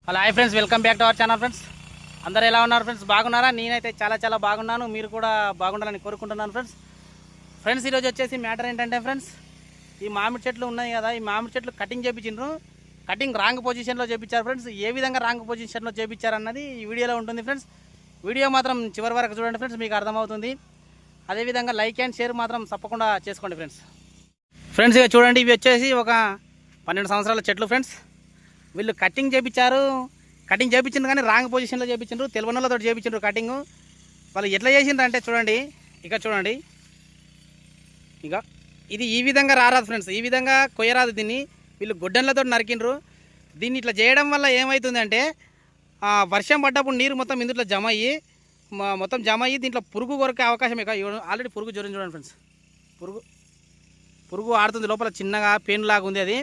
Hello hi friends, welcome back to our channel. Friends అందరూ ఎలా ఉన్నారు ఫ్రెండ్స్? బాగున్నారా? నేనైతే చాలా బాగున్నాను. మీరు కూడా బాగుండాలని కోరుకుంటున్నాను ఫ్రెండ్స్ ఈరోజు వచ్చేసి మ్యాటర్ ఏంటంటే ఫ్రెండ్స్, ఈ మామిడి చెట్లు ఉన్నాయి కదా, ఈ మామిడి చెట్లు కటింగ్ చేయించిండ్రు. కటింగ్ రాంగ్ పొజిషన్లో చేయించారు ఫ్రెండ్స్. ఏ విధంగా రాంగ్ పొజిషన్లో చేయించారు అన్నది ఈ వీడియోలో ఉంటుంది ఫ్రెండ్స్. వీడియో మాత్రం చివరి వరకు చూడండి ఫ్రెండ్స్, మీకు అర్థమవుతుంది. అదేవిధంగా లైక్ అండ్ షేర్ మాత్రం తప్పకుండా చేసుకోండి ఫ్రెండ్స్. ఇక చూడండి, ఇవి వచ్చేసి ఒక 12 సంవత్సరాల చెట్లు ఫ్రెండ్స్. వీళ్ళు కటింగ్ చేయించిండ్రు కానీ రాంగ్ పొజిషన్లో చేయించిండ్రు. తెలవనోళ్ళతో చేయించిండ్రు కటింగ్. వాళ్ళు ఎట్లా చేసిండ్రు అంటే చూడండి, ఇక చూడండి, ఇక ఇది ఈ విధంగా రారాదు ఫ్రెండ్స్, ఈ విధంగా కొయ్యరాదు. దీన్ని వీళ్ళు గొడ్డన్లతో నరికిండ్రు. దీన్ని ఇట్లా చేయడం వల్ల ఏమవుతుందంటే వర్షం పడ్డప్పుడు నీరు మొత్తం ఇందులో జమ అయ్యి దీంట్లో పురుగు కొరకే అవకాశం. ఇక ఆల్రెడీ పురుగు జ్వరం చూడండి ఫ్రెండ్స్, పురుగు ఆడుతుంది లోపల, చిన్నగా పెయిన్ లాగా ఉంది. అది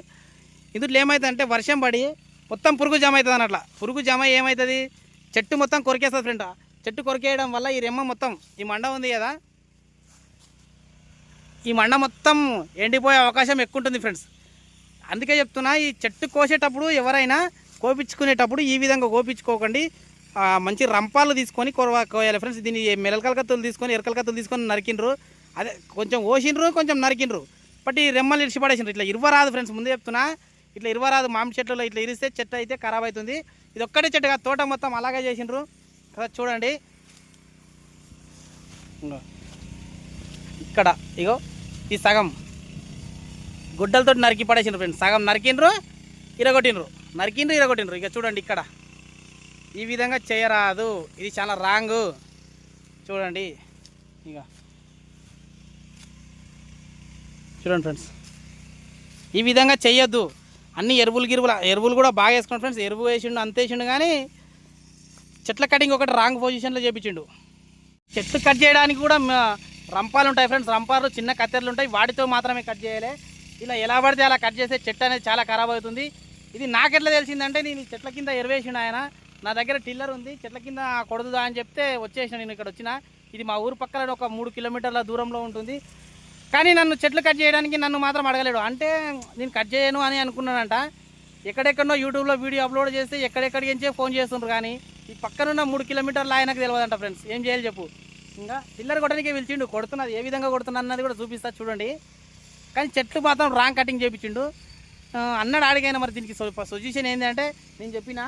ఇందులో ఏమవుతుందంటే వర్షం పడి మొత్తం పురుగు జమ అవుతుంది అన్నట్ల. పురుగు జమ ఏమవుతుంది, చెట్టు మొత్తం కొరికేస్తుంది ఫ్రెండ్. చెట్టు కొరికేయడం వల్ల ఈ రెమ్మ మొత్తం, ఈ మండ ఉంది కదా, ఈ మండ మొత్తం ఎండిపోయే అవకాశం ఎక్కువ ఉంటుంది ఫ్రెండ్స్. అందుకే చెప్తున్నా, ఈ చెట్టు కోసేటప్పుడు ఎవరైనా కోపించుకునేటప్పుడు ఈ విధంగా కోపించుకోకండి. మంచి రంపాలు తీసుకొని కోయాలి ఫ్రెండ్స్. దీన్ని మెలకల కత్తులు తీసుకొని, ఎరకల కత్తులు తీసుకొని నరికిండ్రు. అదే కొంచెం ఓసిండ్రు, కొంచెం నరికిండ్రు. బట్ ఈ రెమ్మలు ఇడిచిపడేసిండ్రు. ఇట్లా ఇరవరాదు ఫ్రెండ్స్, ముందే చెప్తున్నా, ఇట్లా ఇరవరాదు. మామిడి చెట్లలో ఇట్లా ఇరిస్తే చెట్టు అయితే ఖరాబ్ అవుతుంది. ఇది ఒక్కటే చెట్టు కాదు, తోట మొత్తం అలాగే చేసిండ్రు కదా. చూడండి ఇక్కడ, ఇగో ఈ సగం గుడ్డలతో నరికి పడేసిండ్రు ఫ్రెండ్స్. సగం నరికిండ్రు, ఇరగొట్టిండ్రు. ఇక చూడండి, ఇక్కడ ఈ విధంగా చేయరాదు, ఇది చాలా రాంగ్. చూడండి, ఇక చూడండి ఫ్రెండ్స్, ఈ విధంగా చెయ్యొద్దు. అన్ని ఎరువులు కూడా బాగా వేసుకోండి ఫ్రెండ్స్. ఎరువు వేసిండు, అంత వేసిండు, కానీ చెట్ల కటింగ్ ఒకటి రాంగ్ పొజిషన్లో చేయించిండు. చెట్లు కట్ చేయడానికి కూడా రంపాలు ఉంటాయి ఫ్రెండ్స్. రంపాలు చిన్న కత్తెరలు ఉంటాయి, వాటితో మాత్రమే కట్ చేయాలి. ఇలా ఎలా పడితే అలా కట్ చేస్తే చెట్టు అనేది చాలా ఖరాబ్ అవుతుంది. ఇది నాకెట్లా తెలిసిందంటే, నేను చెట్ల కింద ఎరువేసిండు ఆయన. నా దగ్గర టిల్లర్ ఉంది, చెట్ల కింద కొడదుదా అని చెప్తే వచ్చేసిన. నేను ఇక్కడ వచ్చిన, ఇది మా ఊరు పక్కన ఒక 3 కిలోమీటర్ల దూరంలో ఉంటుంది. కానీ నన్ను చెట్లు కట్ చేయడానికి నన్ను మాత్రం అడగలేడు. అంటే నేను కట్ చేయను అని అనుకున్నానంట. ఎక్కడెక్కడో యూట్యూబ్లో వీడియో అప్లోడ్ చేస్తే ఎక్కడెక్కడికి నుంచే ఫోన్ చేస్తుండ్రు, కానీ ఈ పక్కనున్న 3 కిలోమీటర్లు ఆయనకు తెలియదంట ఫ్రెండ్స్. ఏం చేయాలి చెప్పు? ఇంకా టిల్లర్ కొట్టడానికే పిలిచిండు. కొడుతున్నది ఏ విధంగా కొడుతున్నా అన్నది కూడా చూపిస్తా చూడండి. కానీ చెట్లు మాత్రం రాంగ్ కటింగ్ చేయించిండు. అన్నాడు అడిగైనా, మరి దీనికి సొల్యూషన్ ఏంటంటే, నేను చెప్పిన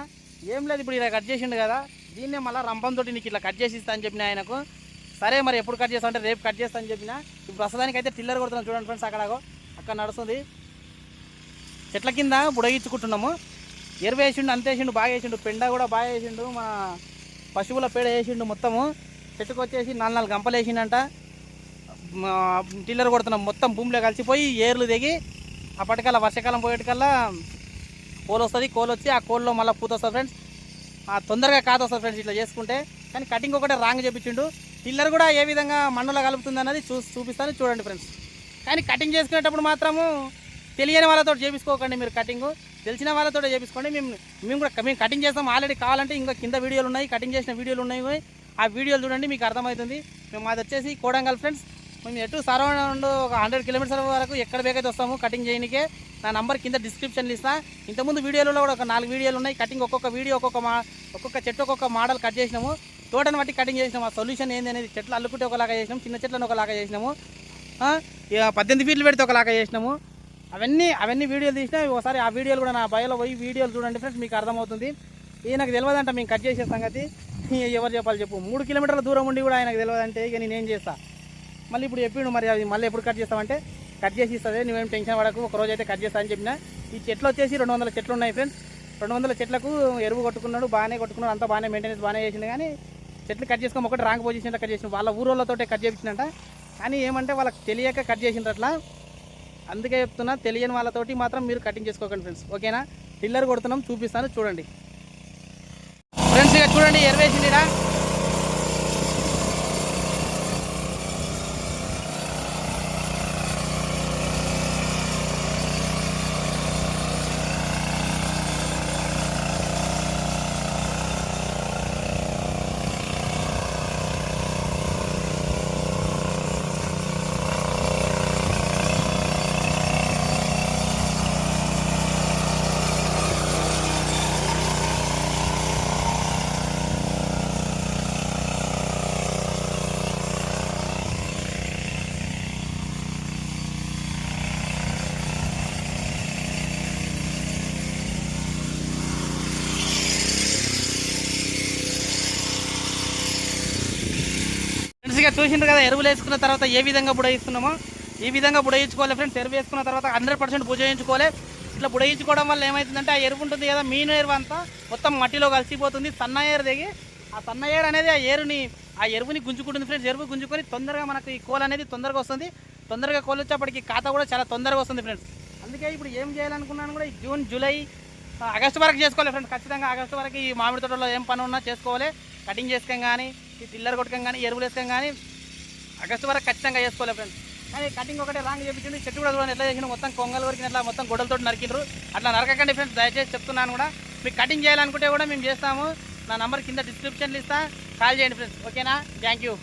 ఏం లేదు, ఇప్పుడు ఇలా కట్ చేసిండు కదా, దీన్నే మళ్ళీ రంపంతో నీకు ఇట్లా కట్ చేసి ఇస్తా అని చెప్పిన ఆయనకు. సరే మరి ఎప్పుడు కట్ చేస్తా అంటే రేపు కట్ చేస్తా అని చెప్పిన. ఇప్పుడు ప్రస్తుతానికి అయితే టిల్లర్ కొడుతున్నాం చూడండి ఫ్రెండ్స్. అక్కడ నడుస్తుంది, చెట్ల కింద బుడగించుకుంటున్నాము. ఎరువు వేసిండు, అంత వేసిండు, బాగా వేసిండు. పెండ కూడా బాగా వేసిండు, మన పశువుల పేడ వేసిండు. మొత్తము చెట్టుకు వచ్చేసి 4 గంపలు వేసిండంట. టిల్లర్ కొడుతున్నాం, మొత్తం భూమిలో కలిసిపోయి ఏర్లు దిగి అప్పటికల్లా వర్షాకాలం పోయేటికల్లా కోలు వస్తుంది. కోలు వచ్చి ఆ కోల్లో మళ్ళీ పూత వస్తుంది ఫ్రెండ్స్. తొందరగా కాత వస్తుంది ఫ్రెండ్స్ ఇట్లా చేసుకుంటే. కానీ కటింగ్ ఒకటే రాంగ్ చేపించిండు. టిల్లర్ కూడా ఏ విధంగా మన్నులో కలుపుతుంది అన్నది చూపిస్తాను చూడండి ఫ్రెండ్స్. కానీ కటింగ్ చేసుకునేటప్పుడు మాత్రము తెలియని వాళ్ళతో చేపించుకోకండి మీరు. కటింగ్ తెలిసిన వాళ్ళతో చేపించుకోండి. మేము కటింగ్ చేస్తాం ఆల్రెడీ. కావాలంటే ఇంకా కింద వీడియోలు ఉన్నాయి, కటింగ్ చేసిన వీడియోలు ఉన్నాయి. ఆ వీడియోలు చూడండి, మీకు అర్థమవుతుంది. మాది వచ్చేసి కోడంగల్ ఫ్రెండ్స్. మేము ఎటు సరౌండ్ ఒక 100 కిలోమీటర్ల వరకు ఎక్కడ బేకైతే వస్తాము కటింగ్ చేయడానికే. నా నంబర్ కింద డిస్క్రిప్షన్లో ఇస్తా. ఇంతకుముందు వీడియోలలో కూడా ఒక 4 వీడియోలు ఉన్నాయి. కటింగ్ ఒక్కొక్క వీడియో ఒక్కొక్క చెట్టు ఒక్కొక్క మోడల్ కట్ చేసినాము. తోటను బట్టి కటింగ్ చేసినాము. ఆ సొల్యూషన్ ఏంది అనేది, చెట్లు అల్లుకుంటే ఒకలాగా చేసినాము, చిన్న చెట్లను ఒకలాగా చేసినాము, 18 ఫీట్లు పెడితే ఒకలాగా చేసినాము. అవన్నీ వీడియోలు తీసినా. ఒకసారి ఆ వీడియోలు కూడా నా బయోలో పోయి వీడియోలు చూడండి ఫ్రెండ్స్, మీకు అర్థమవుతుంది. నాకు తెలియదంట మేము కట్ చేసే సంగతి. ఎవరు చెప్పాలి చెప్పు? 3 కిలోమీటర్ల దూరం ఉండి కూడా ఆయనకు తెలియదంటే ఇక నేనేం చేస్తా? మళ్ళీ ఇప్పుడు చెప్పిండు, మరి అది మళ్ళీ ఎప్పుడు కట్ చేస్తామంటే కట్ చేసి ఇస్తుంది, నువ్వేం టెన్షన్ పడకు, ఒక రోజు అయితే కట్ చేస్తా అని చెప్పిన. ఈ చెట్లు వచ్చేసి 200 చెట్లు ఉన్నాయి ఫ్రెండ్స్. 200 చెట్లకు ఎరువు కొట్టుకున్నాడు, బాగానే కొట్టుకున్నాడు, అంతా బాగానే మెయింటెనెన్స్ బాగానే చేసిండు. కానీ చెట్లు కట్ చేసుకో ఒకటి రాంగ్ పొజిషన్లో కట్ చేసిన. వాళ్ళ ఊరోళ్ళతోటే కట్ చేయించిందంట. కానీ ఏమంటే వాళ్ళకి తెలియక కట్ చేసిండ్రు అట్లా. అందుకే చెప్తున్నా, తెలియని వాళ్ళతోటి మాత్రం మీరు కటింగ్ చేసుకోకండి ఫ్రెండ్స్, ఓకేనా? టిల్లర్ కొడుతున్నాం, చూపిస్తాను చూడండి ఫ్రెండ్స్. ఇక చూడండి, ఎరువేసిండిరా. చూసిండ్రు కదా ఎరువులు వేసుకున్న తర్వాత ఏ విధంగా బుడయిస్తున్నామో ఈ విధంగా బుడయించుకోవాలి ఫ్రెండ్స్. ఎరువు వేసుకున్న తర్వాత 100% బుజయించుకోవాలి. ఇట్లా బుడయించుకోవడం వల్ల ఏమవుతుందంటే ఆ ఎరువు ఉంటుంది కదా, మీను ఎరువు అంతా మొత్తం మట్టిలో కలిసిపోతుంది. సన్న ఏరు దిగి ఆ సన్న ఏరు అనేది ఆ ఎరువుని గుంజుకుంటుంది ఫ్రెండ్స్. ఎరువు గుంజుకొని తొందరగా మనకు ఈ కోల్ అనేది తొందరగా వస్తుంది. తొందరగా కోల్ వచ్చేప్పటికి ఖాతా కూడా చాలా తొందరగా వస్తుంది ఫ్రెండ్స్. అందుకే ఇప్పుడు ఏం చేయాలనుకున్నాను కూడా జూన్, జూలై, ఆగస్టు వరకు చేసుకోవాలి ఫ్రెండ్స్. ఖచ్చితంగా ఆగస్టు వరకు ఈ మామిడి తోటలో ఏం పని ఉన్నా చేసుకోవాలి. కటింగ్ చేసుకోం కానీ, ఈ టిల్లర్ కొట్టకం కానీ, ఎరువులు వేసుకోం కానీ ఆగస్టు వరకు ఖచ్చితంగా చేసుకోవాలి ఫ్రెండ్స్. కానీ కటింగ్ ఒకటే రాంగ్ చేపించింది. చెట్టు కూడా చూడండి ఎట్లా చేసిన, మొత్తం కొంగల వరకు ఎట్లా మొత్తం గొడవలతో నరికిండ్రు. అట్లా నరకకండి ఫ్రెండ్స్, దయచేసి చెప్తున్నాను కూడా. మీకు కటింగ్ చేయాలనుకుంటే కూడా మేము చేస్తాము. నా నంబర్ కింద డిస్క్రిప్షన్లో ఇస్తా, కాల్ చేయండి ఫ్రెండ్స్. ఓకేనా? Thank you.